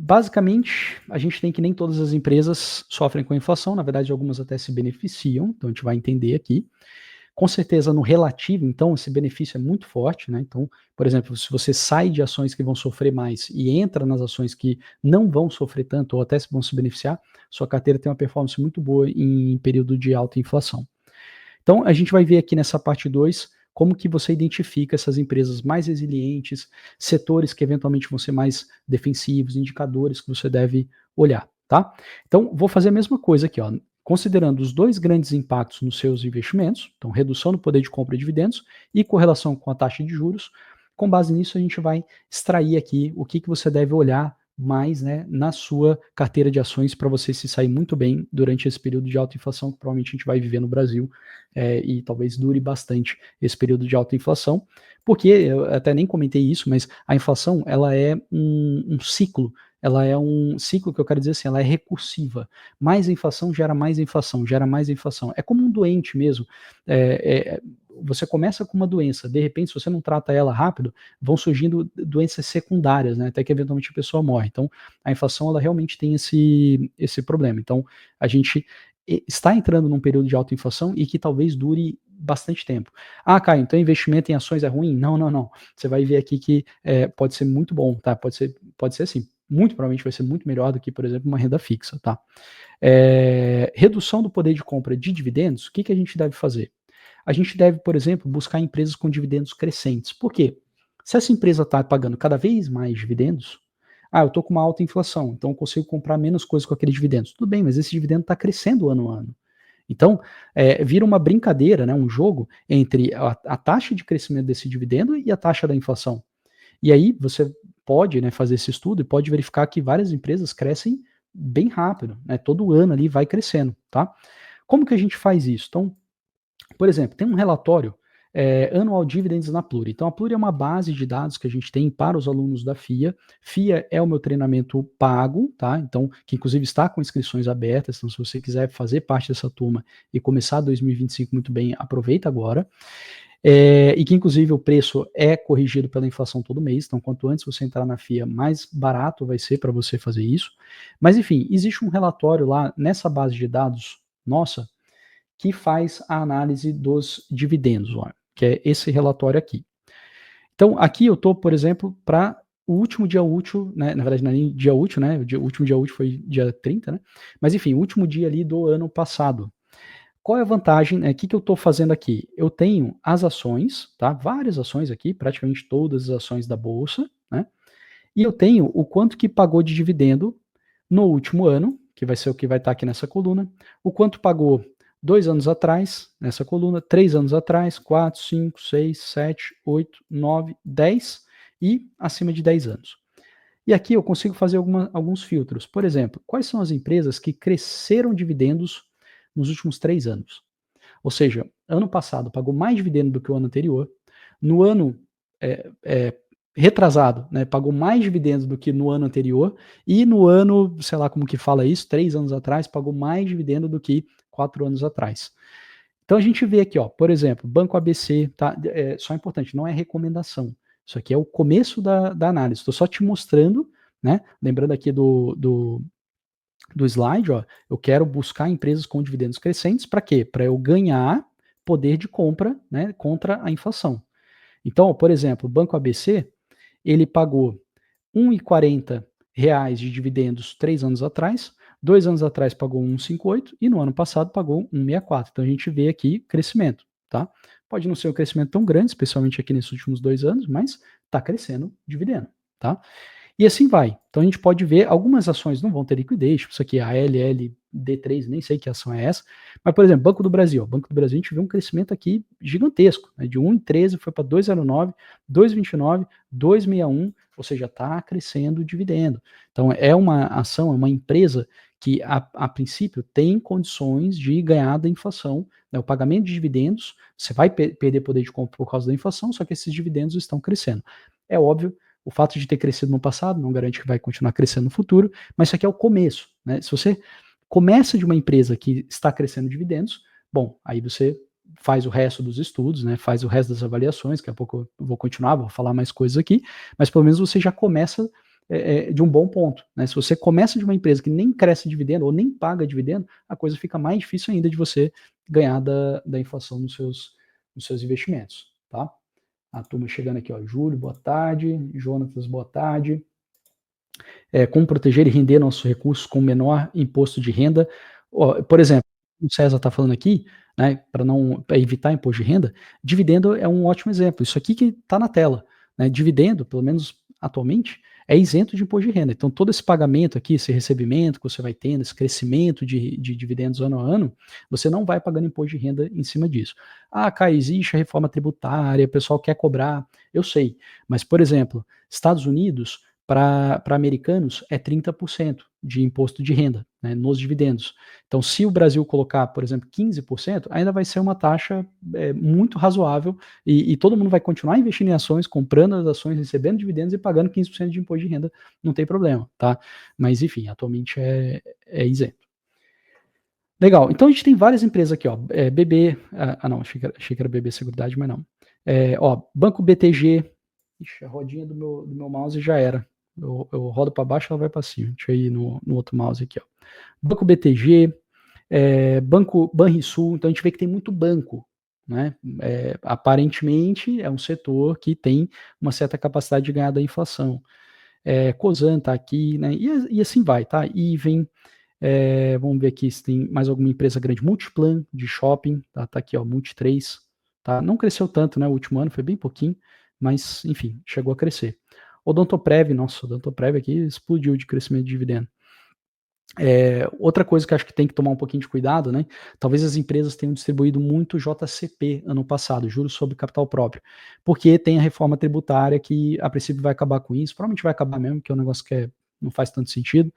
Basicamente, a gente tem que nem todas as empresas sofrem com a inflação, na verdade algumas até se beneficiam, então a gente vai entender aqui. Com certeza no relativo, então, esse benefício é muito forte, né, então, por exemplo, se você sai de ações que vão sofrer mais e entra nas ações que não vão sofrer tanto ou até vão se beneficiar, sua carteira tem uma performance muito boa em período de alta inflação. Então, a gente vai ver aqui nessa parte 2 como que você identifica essas empresas mais resilientes, setores que eventualmente vão ser mais defensivos, indicadores que você deve olhar, tá? Então, vou fazer a mesma coisa aqui, ó. Considerando os dois grandes impactos nos seus investimentos, então redução do poder de compra de dividendos e correlação com a taxa de juros, com base nisso a gente vai extrair aqui o que você deve olhar mais, né, na sua carteira de ações para você se sair muito bem durante esse período de alta inflação que provavelmente a gente vai viver no Brasil, e talvez dure bastante esse período de alta inflação, porque eu até nem comentei isso, mas a inflação ela é um ciclo, ela é um ciclo que eu quero dizer assim, ela é recursiva. Mais inflação gera mais inflação, gera mais inflação. É como um doente mesmo. Você começa com uma doença, de repente, se você não trata ela rápido, vão surgindo doenças secundárias, né, até que eventualmente a pessoa morre. Então, a inflação ela realmente tem esse problema. Então, a gente está entrando num período de alta inflação e que talvez dure bastante tempo. Ah, Caio, então investimento em ações é ruim? Não, não, não. Você vai ver aqui que pode ser muito bom, tá? Pode ser assim. Muito provavelmente vai ser muito melhor do que, por exemplo, uma renda fixa, tá? Redução do poder de compra de dividendos, o que a gente deve fazer? A gente deve, por exemplo, buscar empresas com dividendos crescentes. Por quê? Se essa empresa está pagando cada vez mais dividendos, eu estou com uma alta inflação, então eu consigo comprar menos coisas com aqueles dividendos. Tudo bem, mas esse dividendo está crescendo ano a ano. Então, vira uma brincadeira, né, um jogo entre a taxa de crescimento desse dividendo e a taxa da inflação. E aí você pode, né, fazer esse estudo e pode verificar que várias empresas crescem bem rápido, né, todo ano ali vai crescendo, tá? Como que a gente faz isso? Então, por exemplo, tem um relatório Annual Dividends na Pluri. Então, a Pluri é uma base de dados que a gente tem para os alunos da FIA. FIA é o meu treinamento pago, tá? Então, que inclusive está com inscrições abertas. Então, se você quiser fazer parte dessa turma e começar 2025 muito bem, aproveita agora. E que inclusive o preço é corrigido pela inflação todo mês, então quanto antes você entrar na FIA, mais barato vai ser para você fazer isso. Mas enfim, existe um relatório lá nessa base de dados nossa que faz a análise dos dividendos, ó, que é esse relatório aqui. Então, aqui eu estou, por exemplo, para o último dia útil, né, na verdade não é nem dia útil, né, o último dia útil foi dia 30, né, mas enfim, o último dia ali do ano passado. Qual é a vantagem, né, que eu estou fazendo aqui? Eu tenho as ações, tá, várias ações aqui, praticamente todas as ações da bolsa, né, e eu tenho o quanto que pagou de dividendo no último ano, que vai ser o que vai estar aqui nessa coluna, o quanto pagou 2 anos atrás, nessa coluna, 3 anos atrás, 4, 5, 6, 7, 8, 9, 10 e acima de 10 anos. E aqui eu consigo fazer alguns filtros. Por exemplo, quais são as empresas que cresceram dividendos nos últimos 3 anos? Ou seja, ano passado pagou mais dividendo do que o ano anterior, no ano é, é, retrasado, né, pagou mais dividendos do que no ano anterior, e no ano, sei lá como que fala isso, 3 anos atrás, pagou mais dividendo do que 4 anos atrás. Então a gente vê aqui, ó, por exemplo, Banco ABC, tá? Só importante, não é recomendação. Isso aqui é o começo da análise. Estou só te mostrando, né? Lembrando aqui do slide, ó, eu quero buscar empresas com dividendos crescentes, para quê? Para eu ganhar poder de compra, né, contra a inflação. Então, por exemplo, o Banco ABC, ele pagou R$ 1,40 de dividendos 3 anos atrás, 2 anos atrás pagou 1,58 e no ano passado pagou 1,64. Então a gente vê aqui crescimento, tá? Pode não ser um crescimento tão grande, especialmente aqui nesses últimos 2 anos, mas está crescendo dividendo, tá? E assim vai. Então a gente pode ver, algumas ações não vão ter liquidez, tipo isso aqui, a LLD3, nem sei que ação é essa, mas por exemplo, Banco do Brasil. Banco do Brasil a gente viu um crescimento aqui gigantesco, né, de 1,13 foi para 2,09, 2,29, 2,61, ou seja, está crescendo o dividendo. Então é uma ação, é uma empresa que a princípio tem condições de ganhar da inflação, né, o pagamento de dividendos, você vai perder poder de compra por causa da inflação, só que esses dividendos estão crescendo. É óbvio, o fato de ter crescido no passado não garante que vai continuar crescendo no futuro, mas isso aqui é o começo, né? Se você começa de uma empresa que está crescendo dividendos, bom, aí você faz o resto dos estudos, né? Faz o resto das avaliações, daqui a pouco eu vou continuar, vou falar mais coisas aqui, mas pelo menos você já começa de um bom ponto, né? Se você começa de uma empresa que nem cresce dividendo ou nem paga dividendo, a coisa fica mais difícil ainda de você ganhar da inflação nos seus investimentos, tá? A turma chegando aqui, ó, Júlio, boa tarde, Jonatas, boa tarde. Como proteger e render nossos recursos com menor imposto de renda. Ó, por exemplo, o César está falando aqui, né, para evitar imposto de renda, dividendo é um ótimo exemplo. Isso aqui que está na tela, né, dividendo, pelo menos atualmente, é isento de imposto de renda. Então, todo esse pagamento aqui, esse recebimento que você vai tendo, esse crescimento de dividendos ano a ano, você não vai pagando imposto de renda em cima disso. Ah, Kai, existe a reforma tributária, o pessoal quer cobrar, eu sei. Mas, por exemplo, Estados Unidos, para americanos é 30% de imposto de renda, né, nos dividendos. Então, se o Brasil colocar, por exemplo, 15%, ainda vai ser uma taxa muito razoável e todo mundo vai continuar investindo em ações, comprando as ações, recebendo dividendos e pagando 15% de imposto de renda, não tem problema, tá? Mas, enfim, atualmente é isento. Legal, então a gente tem várias empresas aqui, ó, BB, não, achei que era BB Seguridade, mas não. Ó, Banco BTG, ixi, a rodinha do meu mouse já era. Eu rodo para baixo, ela vai para cima. Deixa eu ir no outro mouse aqui, ó. Banco BTG, Banco Banrisul, então a gente vê que tem muito banco, né? Aparentemente é um setor que tem uma certa capacidade de ganhar da inflação. Cosan tá aqui, né? E assim vai, tá? Even, vamos ver aqui se tem mais alguma empresa grande. Multiplan de shopping, tá aqui, ó, Multi3, tá? Não cresceu tanto, né? O último ano foi bem pouquinho, mas enfim, chegou a crescer. Odontoprev, nossa, Odontoprev aqui explodiu de crescimento de dividendo. Outra coisa que acho que tem que tomar um pouquinho de cuidado, né? Talvez as empresas tenham distribuído muito JCP ano passado, juros sobre capital próprio, porque tem a reforma tributária que a princípio vai acabar com isso, provavelmente vai acabar mesmo, que é um negócio que não faz tanto sentido.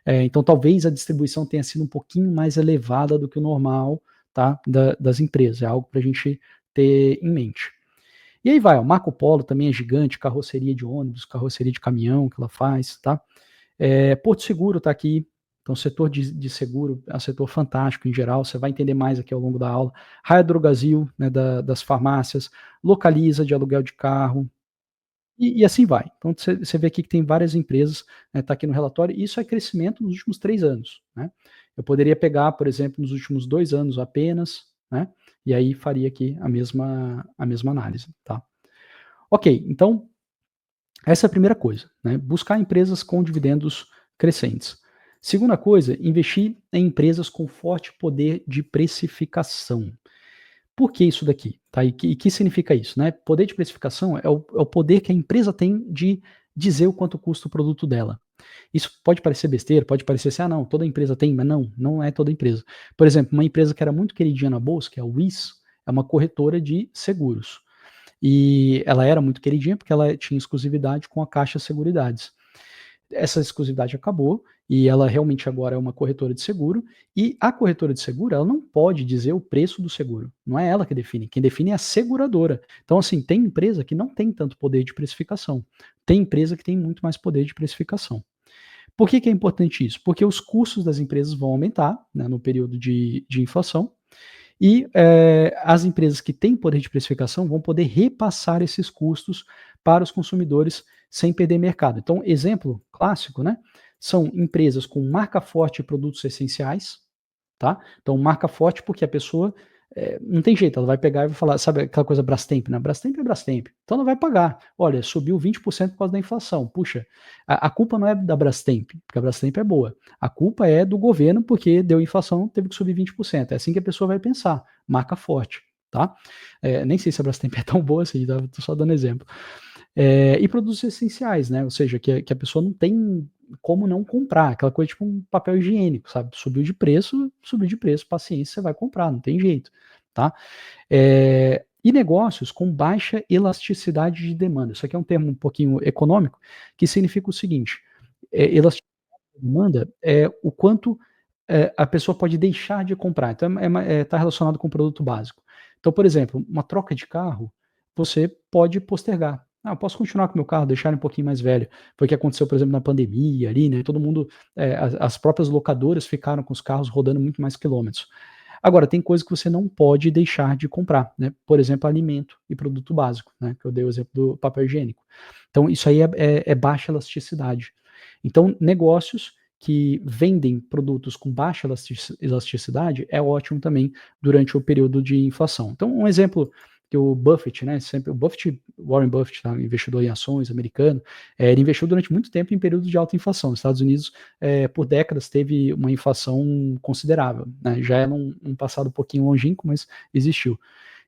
Então talvez a distribuição tenha sido um pouquinho mais elevada do que o normal, tá? Das empresas, é algo para a gente ter em mente. E aí vai, o Marco Polo também é gigante, carroceria de ônibus, carroceria de caminhão que ela faz, tá? Porto Seguro está aqui, então o setor de seguro é um setor fantástico em geral, você vai entender mais aqui ao longo da aula. Raia Drogasil, né, das farmácias, Localiza de aluguel de carro, e assim vai. Então você vê aqui que tem várias empresas, né, tá aqui no relatório, e isso é crescimento nos últimos 3 anos, né. Eu poderia pegar, por exemplo, nos últimos 2 anos apenas, né, e aí faria aqui a mesma análise, tá. Ok, então essa é a primeira coisa, né? Buscar empresas com dividendos crescentes. Segunda coisa, investir em empresas com forte poder de precificação. Por que isso daqui? Tá? E que significa isso? Né? Poder de precificação é o poder que a empresa tem de dizer o quanto custa o produto dela. Isso pode parecer besteira, pode parecer assim, não, toda empresa tem, mas não é toda empresa. Por exemplo, uma empresa que era muito queridinha na bolsa, que é a WIS, é uma corretora de seguros. E ela era muito queridinha porque ela tinha exclusividade com a Caixa Seguridades. Essa exclusividade acabou e ela realmente agora é uma corretora de seguro, e a corretora de seguro, ela não pode dizer o preço do seguro, não é ela que define, quem define é a seguradora. Então, assim, tem empresa que não tem tanto poder de precificação, tem empresa que tem muito mais poder de precificação. Por que é importante isso? Porque os custos das empresas vão aumentar, né, no período de inflação, e as empresas que têm poder de precificação vão poder repassar esses custos para os consumidores sem perder mercado. Então, exemplo clássico, né? São empresas com marca forte e produtos essenciais, tá? Então, marca forte porque a pessoa não tem jeito, ela vai pegar e vai falar, sabe aquela coisa Brastemp, né? Brastemp é Brastemp. Então ela vai pagar. Olha, subiu 20% por causa da inflação. Puxa, a culpa não é da Brastemp, porque a Brastemp é boa. A culpa é do governo, porque deu inflação, teve que subir 20%. É assim que a pessoa vai pensar. Marca forte, tá? Nem sei se a Brastemp é tão boa assim, tô só dando exemplo. E produtos essenciais, né? Ou seja, que a pessoa não tem como não comprar, aquela coisa tipo um papel higiênico, sabe? Subiu de preço, paciência, você vai comprar, não tem jeito, tá? E negócios com baixa elasticidade de demanda. Isso aqui é um termo um pouquinho econômico, que significa o seguinte: elasticidade de demanda é o quanto a pessoa pode deixar de comprar. Então, tá relacionado com o produto básico. Então, por exemplo, uma troca de carro, você pode postergar. Eu posso continuar com o meu carro, deixar ele um pouquinho mais velho. Foi o que aconteceu, por exemplo, na pandemia ali, né? Todo mundo, as próprias locadoras ficaram com os carros rodando muito mais quilômetros. Agora, tem coisas que você não pode deixar de comprar, né? Por exemplo, alimento e produto básico, né? Que eu dei o exemplo do papel higiênico. Então, isso aí é baixa elasticidade. Então, negócios que vendem produtos com baixa elasticidade é ótimo também durante o período de inflação. Então, um exemplo que o Buffett, né, sempre o Buffett, Warren Buffett, tá, investidor em ações americano, ele investiu durante muito tempo em períodos de alta inflação. Os Estados Unidos, por décadas, teve uma inflação considerável, né, já é num passado um pouquinho longínquo, mas existiu.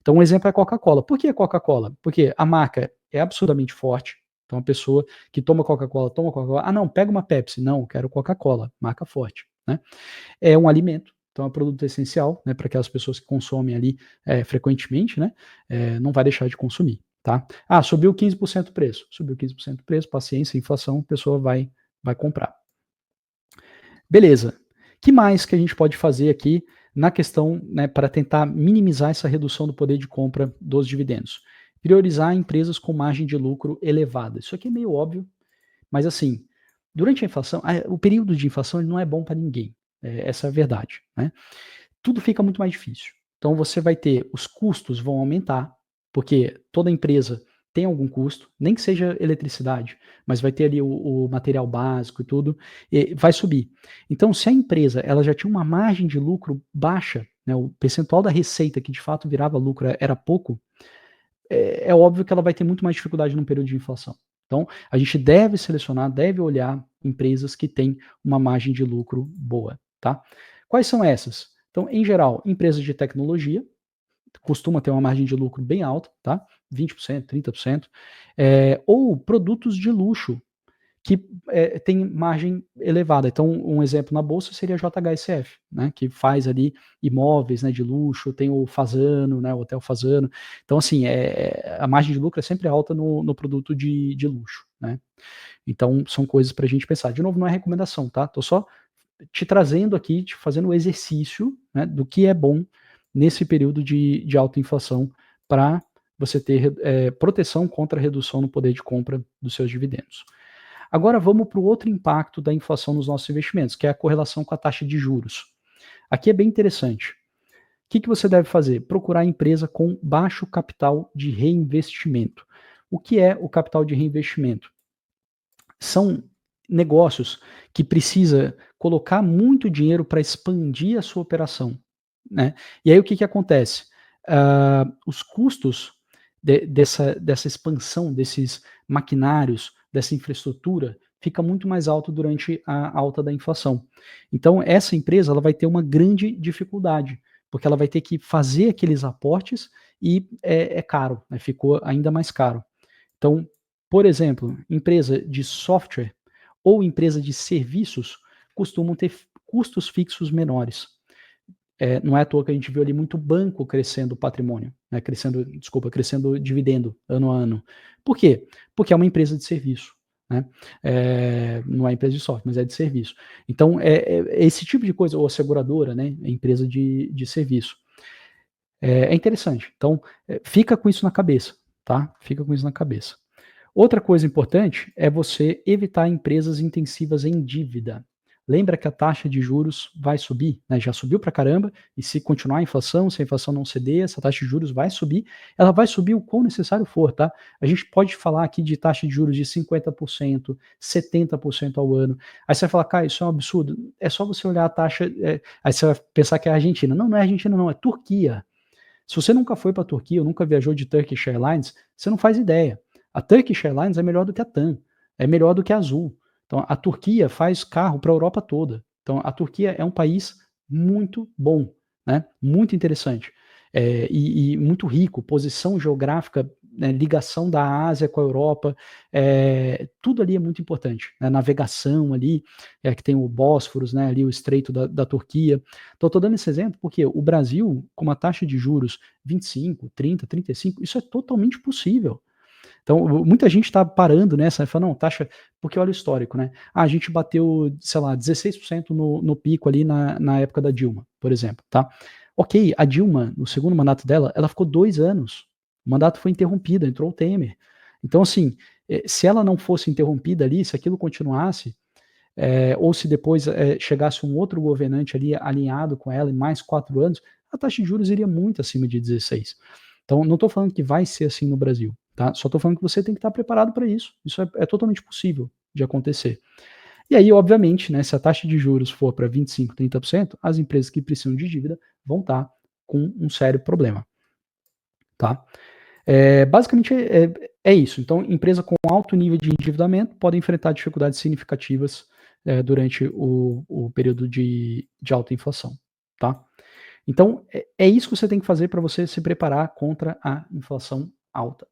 Então, um exemplo é a Coca-Cola. Por que a Coca-Cola? Porque a marca é absurdamente forte. Então, a pessoa que toma Coca-Cola, toma Coca-Cola. Ah, não, pega uma Pepsi. Não, quero Coca-Cola, marca forte. Né? É um alimento, então é um produto essencial, né, para aquelas pessoas que consomem ali frequentemente, né, não vai deixar de consumir. Tá? Ah, subiu 15% o preço. Subiu 15% o preço, paciência, inflação, a pessoa vai comprar. Beleza. Que mais que a gente pode fazer aqui na questão, né, para tentar minimizar essa redução do poder de compra dos dividendos? Priorizar empresas com margem de lucro elevada. Isso aqui é meio óbvio, mas assim, durante a inflação, o período de inflação ele não é bom para ninguém. Essa é a verdade. Né? Tudo fica muito mais difícil. Então você vai ter, os custos vão aumentar, porque toda empresa tem algum custo, nem que seja eletricidade, mas vai ter ali o material básico e tudo, e vai subir. Então, se a empresa ela já tinha uma margem de lucro baixa, né, o percentual da receita que de fato virava lucro era pouco, é óbvio que ela vai ter muito mais dificuldade num período de inflação. Então, a gente deve selecionar, deve olhar empresas que têm uma margem de lucro boa, tá? Quais são essas? Então, em geral, empresas de tecnologia costuma ter uma margem de lucro bem alta, tá? 20%, 30%, ou produtos de luxo que tem margem elevada. Então, um exemplo na bolsa seria a JHSF, né, que faz ali imóveis, né, de luxo, tem o Fasano, né, o Hotel Fasano. Então, assim, a margem de lucro é sempre alta no produto de luxo, né. Então, são coisas para a gente pensar. De novo, não é recomendação, tá? Estou só te trazendo aqui, te fazendo o exercício, né, do que é bom nesse período de alta inflação para você ter proteção contra a redução no poder de compra dos seus dividendos. Agora vamos para o outro impacto da inflação nos nossos investimentos, que é a correlação com a taxa de juros. Aqui é bem interessante. O que você deve fazer? Procurar empresa com baixo capital de reinvestimento. O que é o capital de reinvestimento? São negócios que precisa colocar muito dinheiro para expandir a sua operação, né? E aí o que acontece? Os custos dessa expansão desses maquinários, dessa infraestrutura, fica muito mais alto durante a alta da inflação. Então essa empresa ela vai ter uma grande dificuldade, porque ela vai ter que fazer aqueles aportes e é caro, né? Ficou ainda mais caro. Então, por exemplo, empresa de software ou empresa de serviços costumam ter custos fixos menores. Não é à toa que a gente viu ali muito banco crescendo patrimônio, né, crescendo dividendo ano a ano. Por quê? Porque é uma empresa de serviço. Né? Não é empresa de software, mas é de serviço. Então, esse tipo de coisa, ou seguradora, né, é empresa de serviço. É interessante. Então, fica com isso na cabeça, tá? Fica com isso na cabeça. Outra coisa importante é você evitar empresas intensivas em dívida. Lembra que a taxa de juros vai subir, né? Já subiu para caramba, e se continuar a inflação, se a inflação não ceder, essa taxa de juros vai subir, ela vai subir o quão necessário for, tá? A gente pode falar aqui de taxa de juros de 50%, 70% ao ano. Aí você vai falar, cara, isso é um absurdo. É só você olhar a taxa, aí você vai pensar que é a Argentina. Não, não é Argentina, não, é Turquia. Se você nunca foi para a Turquia ou nunca viajou de Turkish Airlines, você não faz ideia. A Turkish Airlines é melhor do que a TAM, é melhor do que a Azul. Então, a Turquia faz carro para a Europa toda. Então, a Turquia é um país muito bom, né? Muito interessante. E muito rico, posição geográfica, né, ligação da Ásia com a Europa, tudo ali é muito importante. Né? Navegação ali, que tem o Bósforos, né, ali o Estreito da Turquia. Então, estou dando esse exemplo porque o Brasil, com uma taxa de juros 25, 30, 35, isso é totalmente possível. Então, muita gente está parando nessa, e fala, não, taxa, porque olha o histórico, né? A gente bateu, sei lá, 16% no pico ali na época da Dilma, por exemplo, tá? Ok, a Dilma, no segundo mandato dela, ela ficou 2 anos. O mandato foi interrompido, entrou o Temer. Então, assim, se ela não fosse interrompida ali, se aquilo continuasse, ou se depois chegasse um outro governante ali alinhado com ela em mais 4 anos, a taxa de juros iria muito acima de 16. Então, não estou falando que vai ser assim no Brasil, tá? Só estou falando que você tem que estar preparado para isso. Isso é totalmente possível de acontecer. E aí, obviamente, né, se a taxa de juros for para 25%, 30%, as empresas que precisam de dívida vão estar com um sério problema, tá? Basicamente é isso. Então, empresa com alto nível de endividamento podem enfrentar dificuldades significativas durante o período de alta inflação, tá? Então, é isso que você tem que fazer para você se preparar contra a inflação alta.